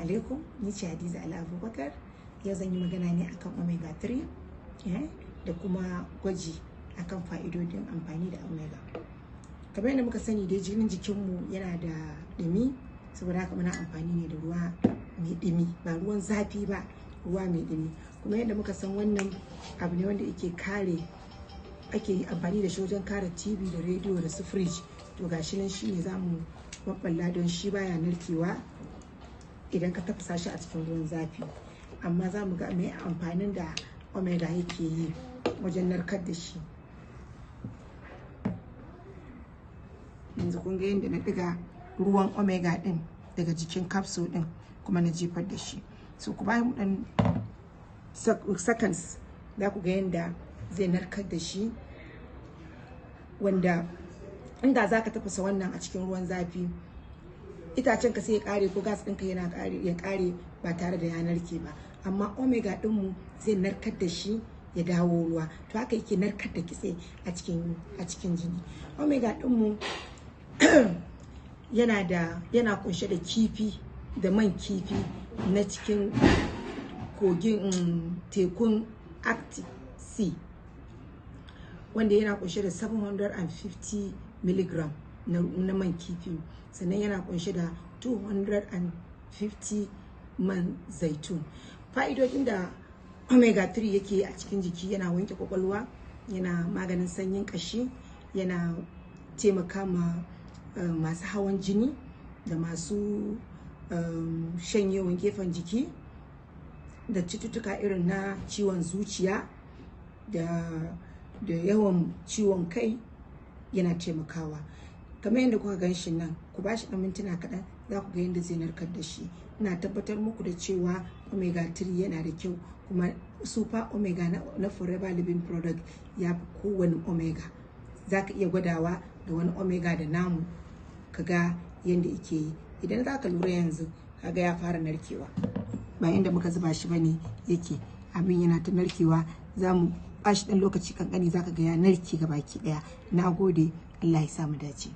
alaikum, ni ce Hadiza Ali Abubakar. Yau zan yi magana ne akan omega 3 da kuma gwaji akan fa'idodin amfani da omega. Kamar yadda muka sani dai jinin jikinmu yana da dumi, saboda haka muna amfani ne da ruwa mai dumi, ba ruwan zafi ba, ruwa mai dumi. Kuma yadda muka san wannan abu ne wanda ake amfani da shi wajen kare TV da rediyo da su fridge. To gashi nan shine zamu mabballa don shi baya narkewa idan ka tafasa shi a cikin ruwan zafi, amma za mu ga mai amfanin da omega yake yi wajen narkar da shi. Yanzu kun ga yadda na ɗiga ruwan omega din daga jikin capsule din kuma na jefar da shi. So ku bayan dan seconds za ku ga yadda zai narkar da shi, wanda inda za ka tafasa wannan a cikin ruwan zafi, itacen ka sai ya kare ko gas ɗinka ya kare ba tare da ya narke ba, amma omega ɗinmu zai narkar da shi ya dawo ruwa. To haka yake narkar da kitse a cikin jini. Omega ɗinmu yana kunshe da kifi da man kifi na cikin kogin tekun Arctic Sea, wanda yana kunshe da 750 mg na man kifi, sannan yana kunshe da 250 man zaitun. Fa'idodin da omega 3 yake a cikin jiki: yana wanke kwakwalwa, yana maganin sanyin kashi, yana taimaka ma masu hawan jini da masu shanyewan gefen jiki da cututtuka irin na ciwon zuciya da yawan ciwon kai, yana taimakawa. Kamar yadda kuka gan shi nan, ku ba shi ɗan mintuna kaɗan za ku ga yadda zai narkar da shi. Ina tabbatar muku da cewa omega 3 yana da kyau, kuma super omega na forever living product ya fi kowane omega. Za ka iya gwadawa da wani omega da namu ka ga yadda yake yi. Idan za ka lura yanzu ka ga ya fara narkewa, ba inda muka zuba shi bane yake, abin yana ta narkewa. Za mu ba shi ɗan lokaci kankani za ka ga ya narke gabaki ɗaya. Na gode, Allah ya sa mu dace.